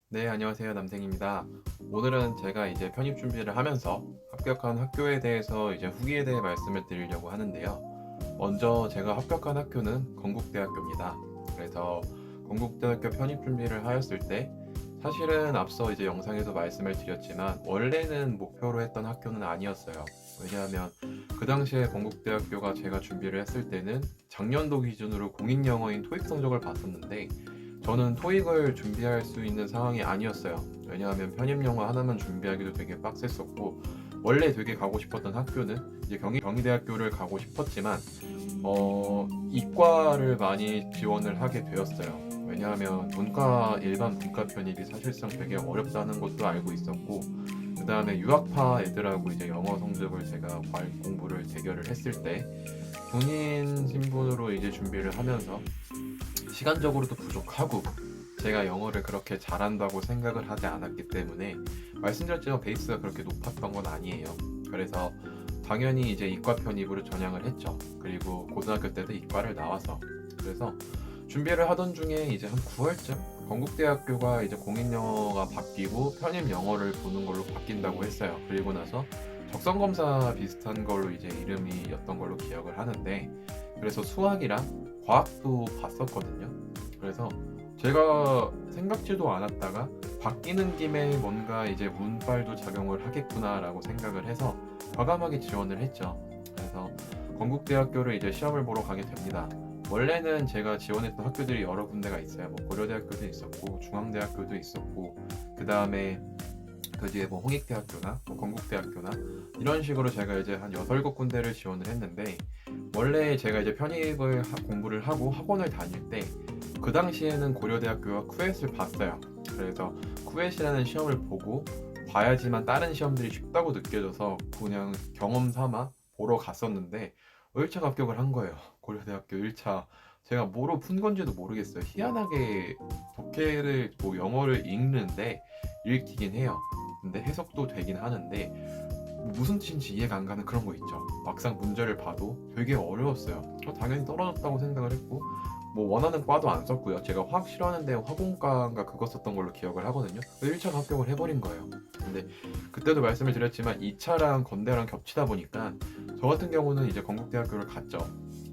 네, 안녕하세요. 남생입니다. 오늘은 제가 이제 편입 준비를 하면서 합격한 학교에 대해서 이제 후기에 대해 말씀을 드리려고 하는데요. 먼저 제가 합격한 학교는 건국대학교입니다. 그래서 건국대학교 편입 준비를 하였을 때 사실은 앞서 이제 영상에서 말씀을 드렸지만 원래는 목표로 했던 학교는 아니었어요. 왜냐하면 그 당시에 건국대학교가 제가 준비를 했을 때는 작년도 기준으로 공인영어인 토익 성적을 봤었는데 저는 토익을 준비할 수 있는 상황이 아니었어요. 왜냐하면 편입영어 하나만 준비하기도 되게 빡셌었고 원래 되게 가고 싶었던 학교는 이제 경희대학교를 가고 싶었지만 이과를 많이 지원을 하게 되었어요. 왜냐하면 일반 문과 편입이 사실상 되게 어렵다는 것도 알고 있었고 그 다음에 유학파 애들하고 이제 영어 성적을 제가 공부를 대결을 했을 때 군인 신분으로 이제 준비를 하면서 시간적으로도 부족하고 제가 영어를 그렇게 잘한다고 생각을 하지 않았기 때문에 말씀드렸지만 베이스가 그렇게 높았던 건 아니에요. 그래서 당연히 이제 이과 편입으로 전향을 했죠. 그리고 고등학교 때도 이과를 나와서 그래서 준비를 하던 중에 이제 한 9월쯤 건국대학교가 이제 공인영어가 바뀌고 편입 영어를 보는 걸로 바뀐다고 했어요. 그리고 나서 적성검사 비슷한 걸로 이제 이름이었던 걸로 기억을 하는데 그래서 수학이랑 과학도 봤었거든요. 그래서 제가 생각지도 않았다가 바뀌는 김에 뭔가 이제 문빨도 작용을 하겠구나라고 생각을 해서 과감하게 지원을 했죠. 그래서 건국대학교를 이제 시험을 보러 가게 됩니다. 원래는 제가 지원했던 학교들이 여러 군데가 있어요. 뭐 고려대학교도 있었고 중앙대학교도 있었고 그 다음에 그 뒤에 뭐 홍익대학교나 뭐 건국대학교나 이런 식으로 제가 이제 한 6, 7군데를 지원을 했는데 원래 제가 이제 공부를 하고 학원을 다닐 때 그 당시에는 고려대학교가 쿠엣을 봤어요. 그래서 쿠엣이라는 시험을 보고 봐야지만 다른 시험들이 쉽다고 느껴져서 그냥 경험 삼아 보러 갔었는데 1차 합격을 한 거예요. 고려대학교 1차. 제가 뭐로 푼 건지도 모르겠어요. 희한하게 독해를 뭐 영어를 읽는데 읽히긴 해요. 근데 해석도 되긴 하는데 무슨 뜻인지 이해가 안 가는 그런 거 있죠. 막상 문제를 봐도 되게 어려웠어요. 당연히 떨어졌다고 생각을 했고 뭐 원하는 과도 안 썼고요. 제가 화학 싫어하는데 화공과인가 그거 썼던 걸로 기억을 하거든요. 1차 합격을 해버린 거예요. 근데 그때도 말씀을 드렸지만 2차랑 건대랑 겹치다 보니까 저 같은 경우는 이제 건국대학교를 갔죠.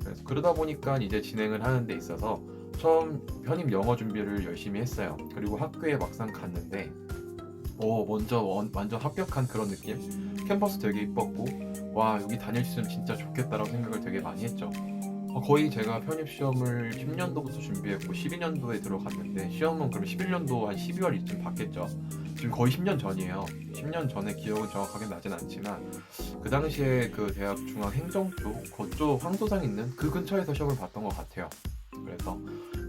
그래서 그러다 보니까 이제 진행을 하는 데 있어서 처음 편입 영어 준비를 열심히 했어요. 그리고 학교에 막상 갔는데 완전 합격한 그런 느낌? 캠퍼스 되게 이뻤고 와 여기 다닐 수 있으면 진짜 좋겠다라고 생각을 되게 많이 했죠. 거의 제가 편입 시험을 10년도부터 준비했고 12년도에 들어갔는데 시험은 그럼 11년도 한 12월 이쯤 봤겠죠. 지금 거의 10년 전이에요. 10년 전에 기억은 정확하게 나진 않지만 그 당시에 그 대학 중앙행정 쪽 그쪽 황소상 있는 그 근처에서 시험을 봤던 것 같아요. 그래서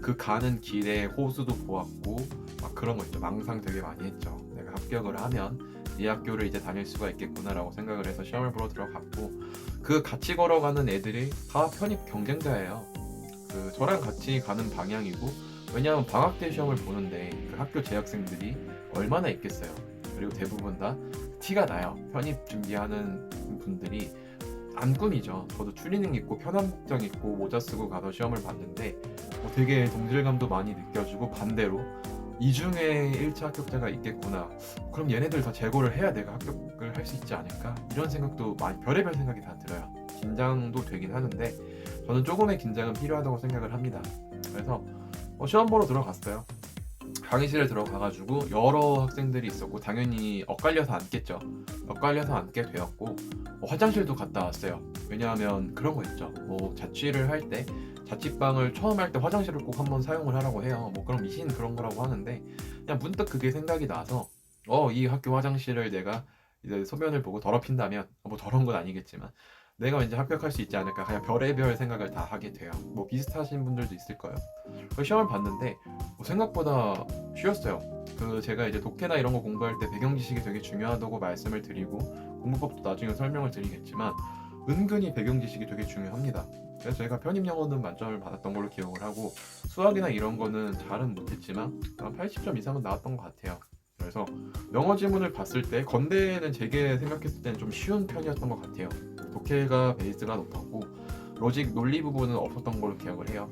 그 가는 길에 호수도 보았고 막 그런 거 있죠. 망상 되게 많이 했죠. 내가 합격을 하면 이 학교를 이제 다닐 수가 있겠구나라고 생각을 해서 시험을 보러 들어갔고 그 같이 걸어가는 애들이 다 편입 경쟁자예요. 그 저랑 같이 가는 방향이고 왜냐하면 방학 때 시험을 보는데 그 학교 재학생들이 얼마나 있겠어요. 그리고 대부분 다 티가 나요. 편입 준비하는 분들이 안 꾸미죠. 저도 추리닝 입고 편한 복장 입고 모자 쓰고 가서 시험을 봤는데 되게 동질감도 많이 느껴지고 반대로 이 중에 1차 합격자가 있겠구나. 그럼 얘네들 다 제거를 해야 내가 합격을 할 수 있지 않을까? 이런 생각도 많이 별의별 생각이 다 들어요. 긴장도 되긴 하는데 저는 조금의 긴장은 필요하다고 생각을 합니다. 그래서 시험 보러 들어갔어요. 강의실에 들어가가지고 여러 학생들이 있었고 당연히 엇갈려서 앉겠죠. 엇갈려서 앉게 되었고 화장실도 갔다 왔어요. 왜냐하면 그런 거 있죠. 뭐 자취를 할 때 자취방을 처음 할 때 화장실을 꼭 한번 사용을 하라고 해요. 뭐 그런 미신 그런 거라고 하는데 그냥 문득 그게 생각이 나서 이 학교 화장실을 내가 이제 소변을 보고 더럽힌다면 뭐 더러운 건 아니겠지만 내가 왠지 합격할 수 있지 않을까 그냥 별의별 생각을 다 하게 돼요. 뭐 비슷하신 분들도 있을 거예요. 그 시험을 봤는데 생각보다 쉬웠어요. 그 제가 이제 독해나 이런 거 공부할 때 배경 지식이 되게 중요하다고 말씀을 드리고 공부법도 나중에 설명을 드리겠지만 은근히 배경 지식이 되게 중요합니다. 그래서 제가 편입 영어는 만점을 받았던 걸로 기억을 하고 수학이나 이런 거는 잘은 못했지만 한 80점 이상은 나왔던 것 같아요. 그래서 영어 지문을 봤을 때 건대는 제게 생각했을 때는 좀 쉬운 편이었던 것 같아요. 독해가 베이스가 높았고 로직 논리 부분은 없었던 걸로 기억을 해요.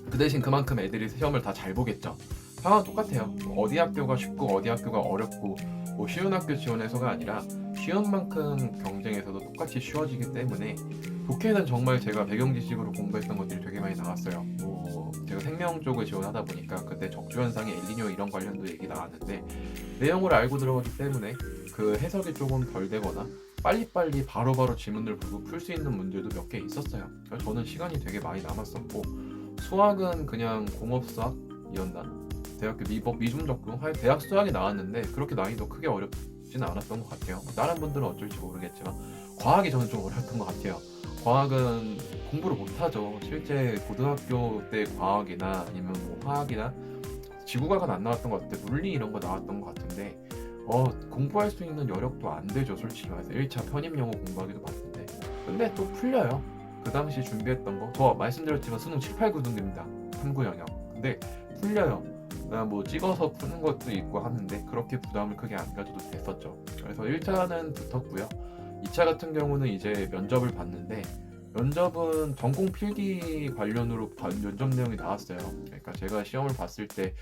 그 대신 그만큼 애들이 시험을 다 잘 보겠죠. 상황은 똑같아요. 뭐 어디 학교가 쉽고 어디 학교가 어렵고 뭐 쉬운 학교 지원해서가 아니라 쉬운 만큼 경쟁에서도 똑같이 쉬워지기 때문에 독해는 정말 제가 배경 지식으로 공부했던 것들이 되게 많이 나왔어요. 뭐 제가 생명 쪽을 지원하다 보니까 그때 적주현상의 엘니뇨 이런 관련도 얘기 나왔는데 내용을 알고 들어가기 때문에 그 해석이 조금 덜 되거나 빨리빨리 바로바로 지문을 보고 풀 수 있는 문제도 몇 개 있었어요. 그래서 저는 시간이 되게 많이 남았었고 수학은 그냥 공업수학이었나? 대학교 미중적분 대학 수학이 나왔는데 그렇게 난이도 크게 어렵지는 않았던 것 같아요. 다른 분들은 어쩔지 모르겠지만 과학이 저는 좀 어려웠던 것 같아요. 과학은 공부를 못하죠. 실제 고등학교 때 과학이나 아니면 뭐 화학이나 지구과학은 안 나왔던 것 같은데 물리 이런 거 나왔던 것 같은데 공부할 수 있는 여력도 안 되죠. 솔직히 말해서 1차 편입 영어 공부하기도 바쁜데 근데 또 풀려요. 그 당시 준비했던 거 저 말씀드렸지만 수능 7, 8, 9등급입니다. 탐구 영역 근데 풀려요. 뭐 찍어서 푸는 것도 있고 하는데 그렇게 부담을 크게 안 가져도 됐었죠. 그래서 1차는 붙었고요. 2차 같은 경우는 이제 면접을 봤는데 면접은 전공 필기 관련으로 면접 내용이 나왔어요. 그러니까 제가 시험을 봤을 때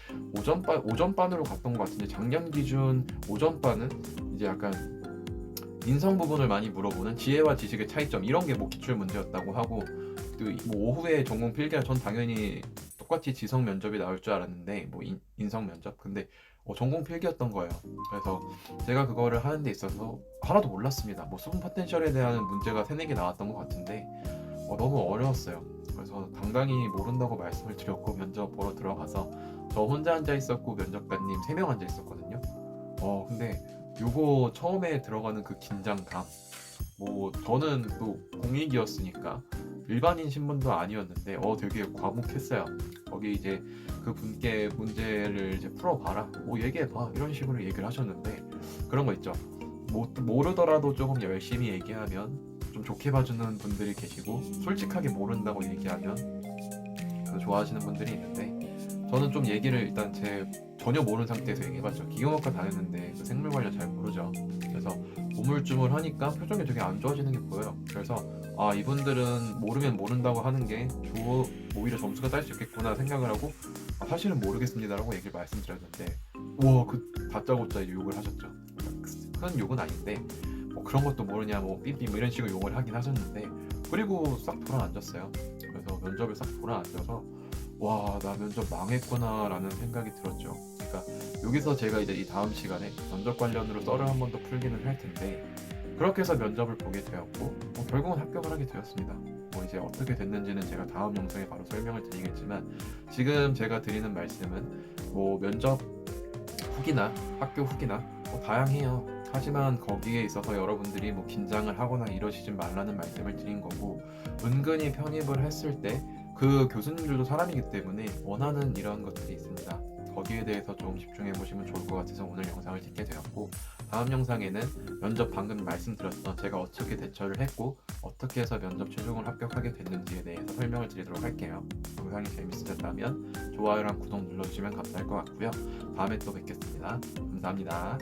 오전반으로 갔던 것 같은데 작년 기준 오전반은 이제 약간 인성 부분을 많이 물어보는 지혜와 지식의 차이점 이런 게 뭐 기출 문제였다고 하고 또 뭐 오후에 전공 필기야 전 당연히 똑같이 지성 면접이 나올 줄 알았는데 뭐 인성 면접 근데 전공 필기였던 거예요. 그래서 제가 그거를 하는 데 있어서 하나도 몰랐습니다. 뭐 수분 포텐셜에 대한 문제가 3-4개 나왔던 것 같은데 너무 어려웠어요. 그래서 당당히 모른다고 말씀을 드렸고 면접 보러 들어가서 저 혼자 앉아 있었고 면접관님 3명 앉아 있었거든요. 근데 요거 처음에 들어가는 그 긴장감 뭐 저는 또 공익이었으니까 일반인 신분도 아니었는데 되게 과묵했어요. 거기 이제 그 분께 문제를 이제 풀어봐라 뭐 얘기해봐 이런 식으로 얘기를 하셨는데 그런 거 있죠. 뭐 모르더라도 조금 열심히 얘기하면 좀 좋게 봐주는 분들이 계시고 솔직하게 모른다고 얘기하면 좋아하시는 분들이 있는데 저는 좀 얘기를 일단 전혀 모르는 상태에서 얘기해봤죠. 기계공학과 다녔는데 그 생물 관련 잘 모르죠. 그래서 우물쭈물하니까 표정이 되게 안 좋아지는 게 보여요. 그래서 이분들은 모르면 모른다고 하는 게 오히려 점수가 딸 수 있겠구나 생각을 하고 사실은 모르겠습니다라고 얘기를 말씀드렸는데 우와 그 다짜고짜 욕을 하셨죠. 큰 욕은 아닌데 뭐 그런 것도 모르냐 뭐 삐삐 뭐 이런 식으로 욕을 하긴 하셨는데 그리고 싹 돌아앉았어요. 그래서 면접에 싹 돌아앉아서 와 나 면접 망했구나 라는 생각이 들었죠. 그러니까 여기서 제가 이제 이 다음 시간에 면접 관련으로 썰을 한 번 더 풀기는 할 텐데 그렇게 해서 면접을 보게 되었고 결국은 합격을 하게 되었습니다. 뭐 이제 어떻게 됐는지는 제가 다음 영상에 바로 설명을 드리겠지만 지금 제가 드리는 말씀은 뭐 면접 후기나 학교 후기나 뭐 다양해요. 하지만 거기에 있어서 여러분들이 뭐 긴장을 하거나 이러시지 말라는 말씀을 드린 거고 은근히 편입을 했을 때 그 교수님들도 사람이기 때문에 원하는 이런 것들이 있습니다. 거기에 대해서 좀 집중해 보시면 좋을 것 같아서 오늘 영상을 찍게 되었고 다음 영상에는 면접 방금 말씀드렸던 제가 어떻게 대처를 했고 어떻게 해서 면접 최종을 합격하게 됐는지에 대해서 설명을 드리도록 할게요. 영상이 재밌으셨다면 좋아요랑 구독 눌러주시면 감사할 것 같고요. 다음에 또 뵙겠습니다. 감사합니다.